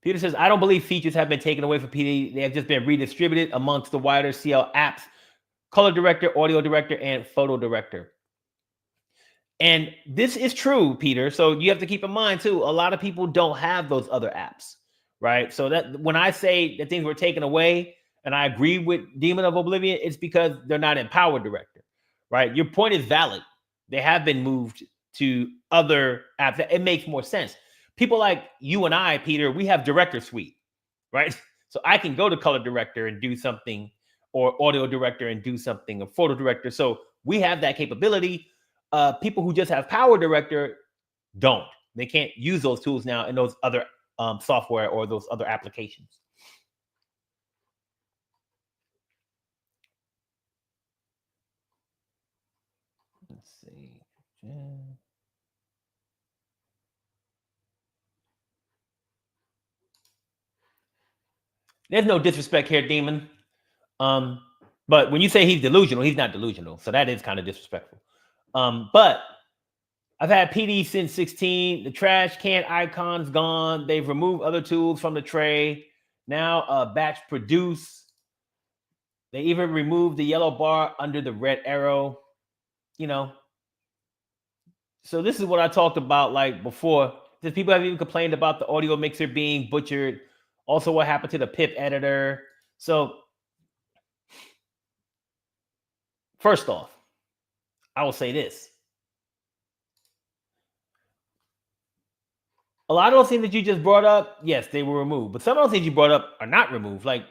Peter says, I don't believe features have been taken away from PD. They have just been redistributed amongst the wider CL apps, Color Director, Audio Director, and Photo Director. And this is true, Peter. So you have to keep in mind, too, a lot of people don't have those other apps, right? So that when I say that things were taken away, and I agree with Demon of Oblivion, it's because they're not in PowerDirector, right? Your point is valid. They have been moved to other apps. It makes more sense. People like you and I, Peter, we have Director Suite, right? So I can go to Color Director and do something, or Audio Director and do something, or Photo Director. So we have that capability. People who just have PowerDirector don't. They can't use those tools now in those other software or those other applications. Let's see. There's no disrespect here, Demon. But when you say he's delusional, he's not delusional. So that is kind of disrespectful. But I've had PD since 16. The trash can icon's gone. They've removed other tools from the tray. Now batch produce. They even removed the yellow bar under the red arrow. So this is what I talked about like before. Because people have even complained about the audio mixer being butchered. Also, what happened to the pip editor. So first off, I will say this. A lot of those things that you just brought up, yes, they were removed. But some of those things you brought up are not removed. Like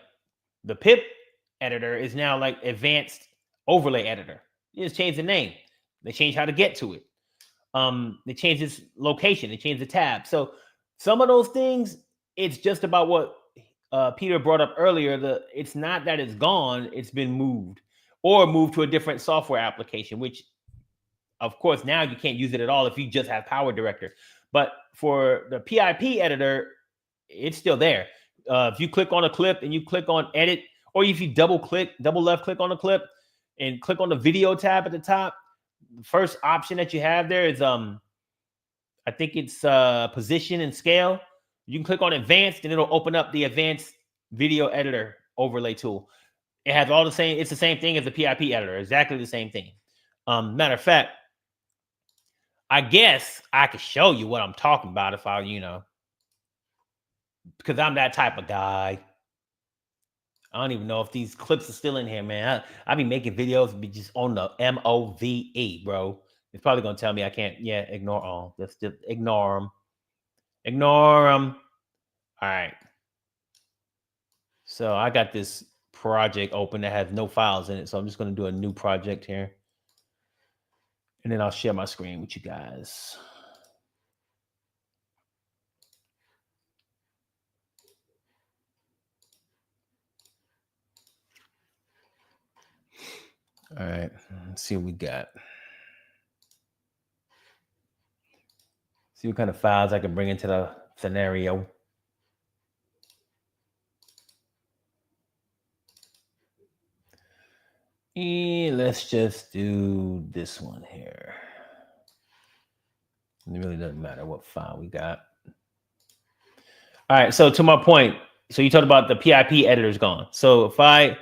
the pip editor is now like advanced overlay editor. You just changed the name. They changed how to get to it. They changed its location. They changed the tab. So some of those things, it's just about what Peter brought up earlier. It's not that it's gone. It's been moved or moved to a different software application, which, of course, now you can't use it at all if you just have PowerDirector. But for the PIP editor, it's still there. If you click on a clip and you click on edit, or if you double left click on a clip and click on the video tab at the top, the first option that you have there is I think it's position and scale. You can click on advanced and it'll open up the advanced video editor overlay tool. It has all the same, it's the same thing as the PIP editor, exactly the same thing. Matter of fact, I guess I could show you what I'm talking about if I, because I'm that type of guy. I don't even know if these clips are still in here, man. I be making videos be just on the MOVE, bro. It's probably going to tell me I can't, ignore all. Let's just ignore them. Ignore them. All right. So I got this project open that has no files in it. So I'm just going to do a new project here. And then I'll share my screen with you guys. All right, let's see what we got. See what kind of files I can bring into the scenario. And let's just do this one here. It really doesn't matter what file we got. All right, so to my point, so you talked about the PIP editor's gone. So if I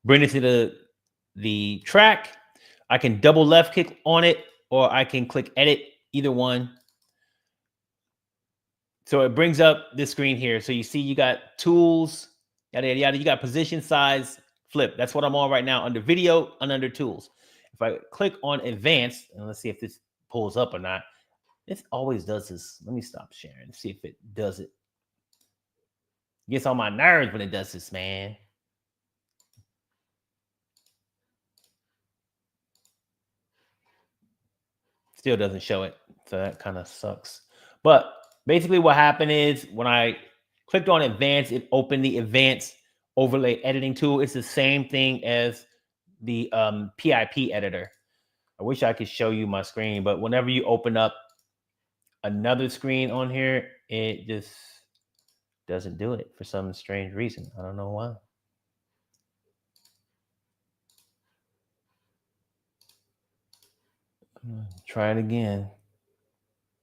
bring it to the track, I can double left click on it, or I can click edit, either one. So it brings up this screen here. So you see you got tools, yada, yada, yada. You got position, size, flip. That's what I'm on right now under video and under tools. If I click on advanced, and let's see if this pulls up or not. This always does this. Let me stop sharing and see if it does it. Gets on my nerves when it does this, man. Still doesn't show it. So that kind of sucks. But basically what happened is when I clicked on advanced, it opened the advanced overlay editing tool. It's the same thing as the PIP editor. I wish I could show you my screen, but whenever you open up another screen on here, it just doesn't do it for some strange reason. I don't know why. Try it again.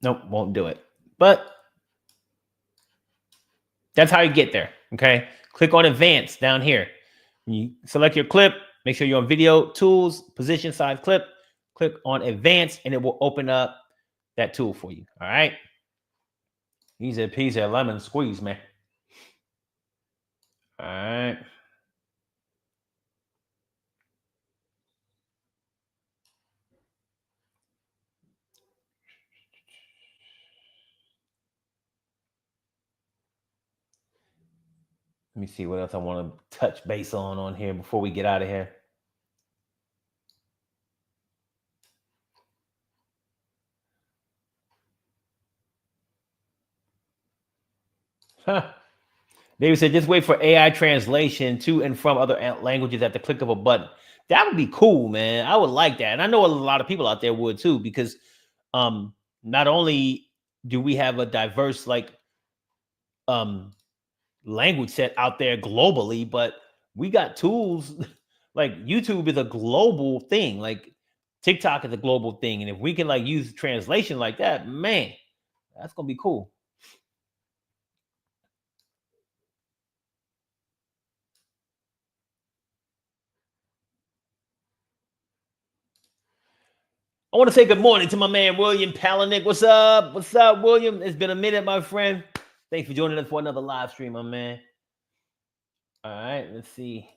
Nope, won't do it. But that's how you get there. Okay. Click on advanced down here. When you select your clip, make sure you're on video, tools, position, size, clip. Click on advanced and it will open up that tool for you. All right. Easy peasy lemon squeeze, man. All right. Let me see what else I want to touch base on here before we get out of here. Huh. David said, just wait for AI translation to and from other languages at the click of a button. That would be cool, man. I would like that. And I know a lot of people out there would too, because not only do we have a diverse language set out there globally, but we got tools like YouTube is a global thing, like TikTok is a global thing. And if we can use translation like that, man, that's gonna be cool. I want to say good morning to my man, William Palanick. What's up? What's up, William? It's been a minute, my friend. Thanks for joining us for another live stream, my man. All right, let's see.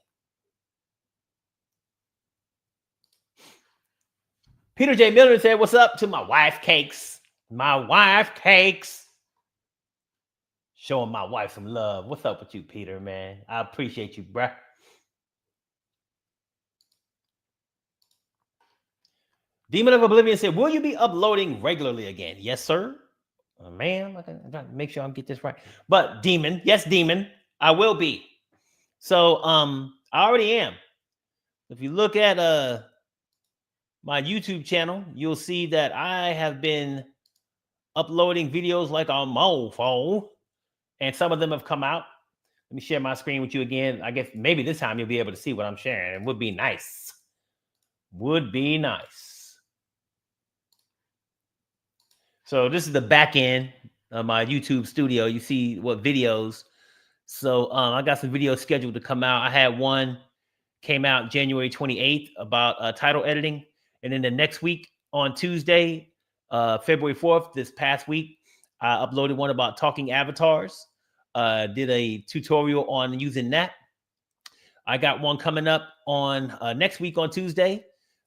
Peter J. Miller said, what's up to my wife cakes? My wife cakes. Showing my wife some love. What's up with you, Peter, man? I appreciate you, bruh. Demon of Oblivion said, will you be uploading regularly again? Yes, sir. Man, I'm trying to make sure I get this right. But Demon, yes, Demon, I will be. So I already am. If you look at my YouTube channel, you'll see that I have been uploading videos like on my phone, and some of them have come out. Let me share my screen with you again. I guess maybe this time you'll be able to see what I'm sharing. It would be nice. Would be nice. So this is the back end of my YouTube studio. You see what videos. So I got some videos scheduled to come out. I had one came out January 28th about title editing. And then the next week on Tuesday, February 4th, this past week, I uploaded one about talking avatars. Did a tutorial on using that. I got one coming up on next week on Tuesday,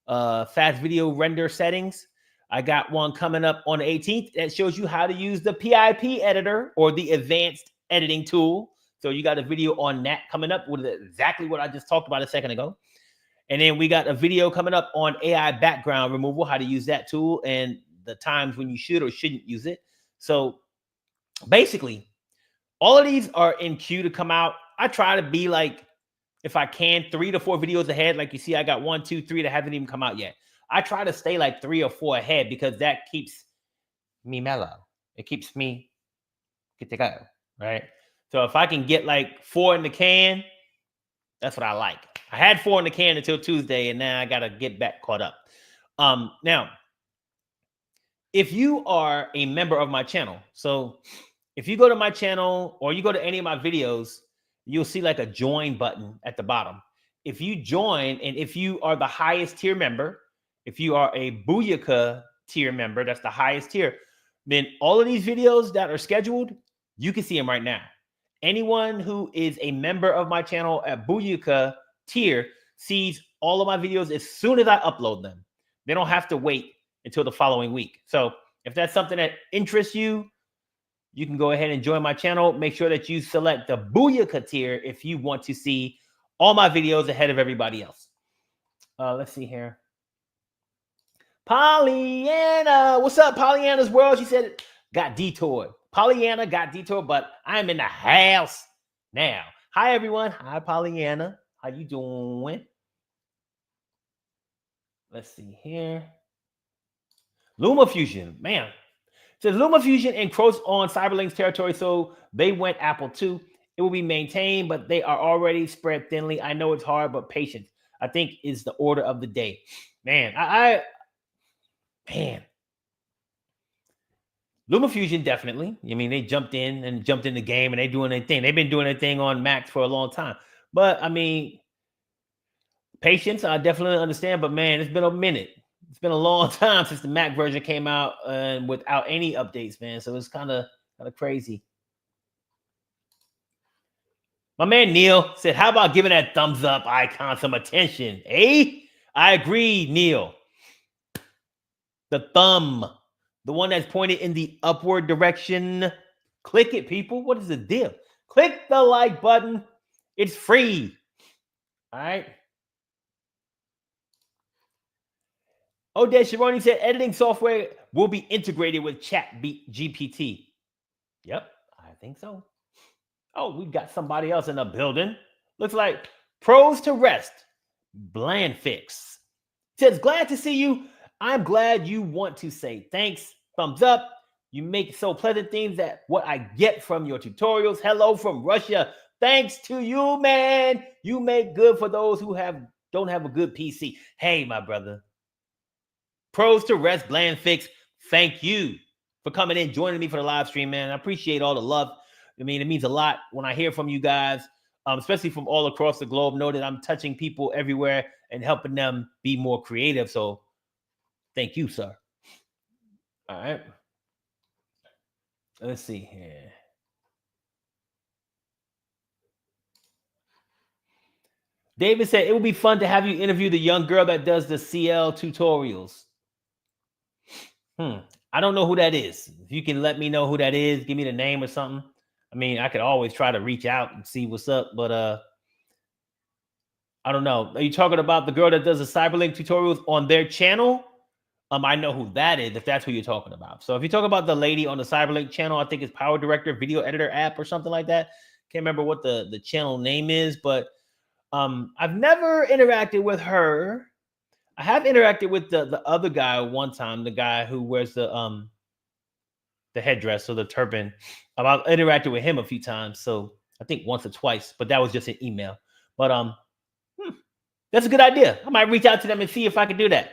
fast video render settings. I got one coming up on the 18th that shows you how to use the PIP editor or the advanced editing tool. So you got a video on that coming up with exactly what I just talked about a second ago. And then we got a video coming up on AI background removal, how to use that tool and the times when you should or shouldn't use it. So basically, all of these are in queue to come out. I try to be if I can, 3 to 4 videos ahead. Like you see, I got 1, 2, 3 that haven't even come out yet. I try to stay 3 or 4 ahead because that keeps me mellow. It keeps me good to go, right? So if I can get 4 in the can, that's what I like. I had 4 in the can until Tuesday, and now I got to get back caught up. Now, if you are a member of my channel, so if you go to my channel or you go to any of my videos, you'll see a join button at the bottom. If you join, and if you are the highest tier member, if you are a Booyaka tier member, that's the highest tier, then all of these videos that are scheduled, You can see them right now. Anyone who is a member of my channel at Booyaka tier sees all of my videos as soon as I upload them. They don't have to wait until the following week. So if that's something that interests you, you can go ahead and join my channel. Make sure that you select the Booyaka tier if you want to see all my videos ahead of everybody else. Let's see here. Pollyanna, what's up, Pollyanna's World? She said, got detoured. Pollyanna got detoured, but I'm in the house now. Hi, everyone. Hi, Pollyanna. How you doing? Let's see here. LumaFusion, man. It says LumaFusion encroached on CyberLink's territory, so they went Apple too. It will be maintained, but they are already spread thinly. I know it's hard, but patience, I think, is the order of the day. Man, man. LumaFusion, definitely. I mean, they jumped in the game, and they're doing their thing. They've been doing their thing on Macs for a long time. But, I mean, patience, I definitely understand. But, man, it's been a minute. It's been a long time since the Mac version came out without any updates, man. So it's kind of crazy. My man Neil said, how about giving that thumbs up icon some attention? Eh? I agree, Neil. The thumb, the one that's pointed in the upward direction. Click it, people. What is the deal? Click the like button. It's free. All right. Odette Sharoni said editing software will be integrated with ChatGPT. Yep, I think so. Oh, we got somebody else in the building. Looks like Pros to Rest. Bland Fix says, glad to see you. I'm glad you want to say thanks. Thumbs up. You make so pleasant things that what I get from your tutorials. Hello from Russia. Thanks to you, man. You make good for those who don't have a good PC. Hey, my brother. Pros to Rest, Bland Fix. Thank you for coming in, joining me for the live stream, man. I appreciate all the love. I mean, it means a lot when I hear from you guys, especially from all across the globe. Know that I'm touching people everywhere and helping them be more creative. So thank you, sir. All right. Let's see here. David said, it would be fun to have you interview the young girl that does the CL tutorials. I don't know who that is. If you can let me know who that is, give me the name or something. I mean, I could always try to reach out and see what's up, but I don't know. Are you talking about the girl that does the CyberLink tutorials on their channel? I know who that is, if that's who you're talking about. So if you talk about the lady on the CyberLink channel, I think it's PowerDirector Video Editor app or something like that. Can't remember what the channel name is, but I've never interacted with her. I have interacted with the other guy one time, the guy who wears the headdress or the turban. I've interacted with him a few times, so I think once or twice, but that was just an email. But that's a good idea. I might reach out to them and see if I can do that.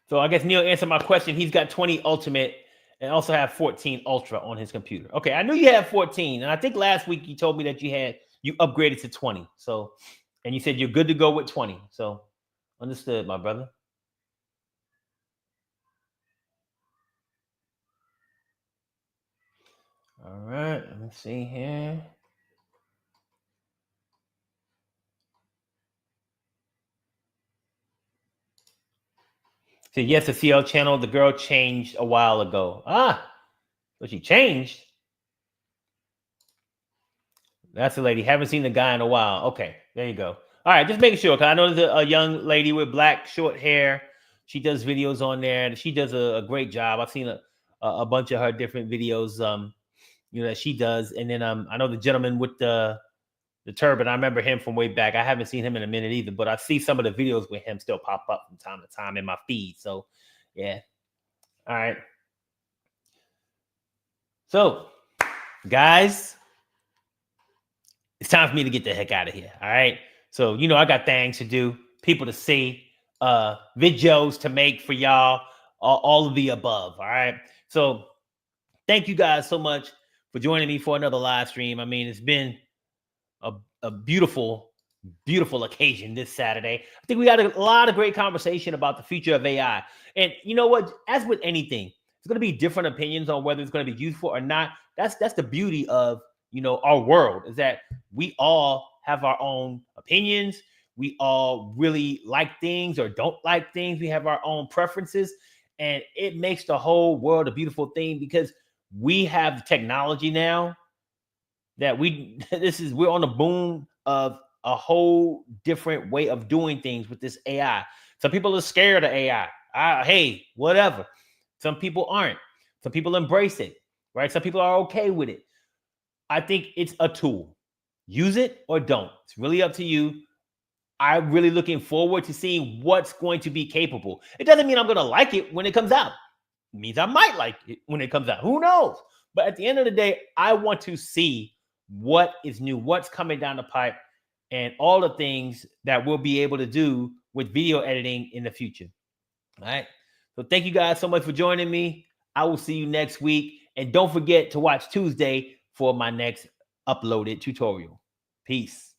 So I guess Neil answered my question. He's got 20 Ultimate and also have 14 Ultra on his computer. Okay, I knew you had 14, and I think last week you told me that you upgraded to 20. So, and you said you're good to go with 20. So, understood, my brother. All right, let me see here. So yes, the CL channel, the girl changed a while ago. So she changed. That's the lady. Haven't seen the guy in a while. Okay, there you go. All right, just making sure, because I know there's a young lady with black short hair. She does videos on there, and she does a great job. I've seen a bunch of her different videos, that she does. And then I know the gentleman with the turban. I remember him from way back. I haven't seen him in a minute either, but I see some of the videos with him still pop up from time to time in my feed. So, yeah. All right. So, guys, it's time for me to get the heck out of here. All right. So, I got things to do, people to see, videos to make for y'all, all of the above. All right. So, thank you guys so much for joining me for another live stream. I mean, it's been a beautiful, beautiful occasion this Saturday. I think we got a lot of great conversation about the future of AI. And you know what? As with anything, going to be different opinions on whether it's going to be useful or not. That's the beauty of, you know, our world, is that we all have our own opinions. We all really like things or don't like things. We have our own preferences, and it makes the whole world a beautiful thing, because we have technology now that we're on the boom of a whole different way of doing things with this AI. Some people are scared of AI. Hey, whatever. Some people aren't. Some people embrace it, right? Some people are okay with it. I think it's a tool. Use it or don't. It's really up to you. I'm really looking forward to seeing what's going to be capable. It doesn't mean I'm going to like it when it comes out. It means I might like it when it comes out. Who knows? But at the end of the day, I want to see what is new, what's coming down the pipe, and all the things that we'll be able to do with video editing in the future. All right. So thank you guys so much for joining me. I will see you next week. And don't forget to watch Tuesday for my next uploaded tutorial. Peace.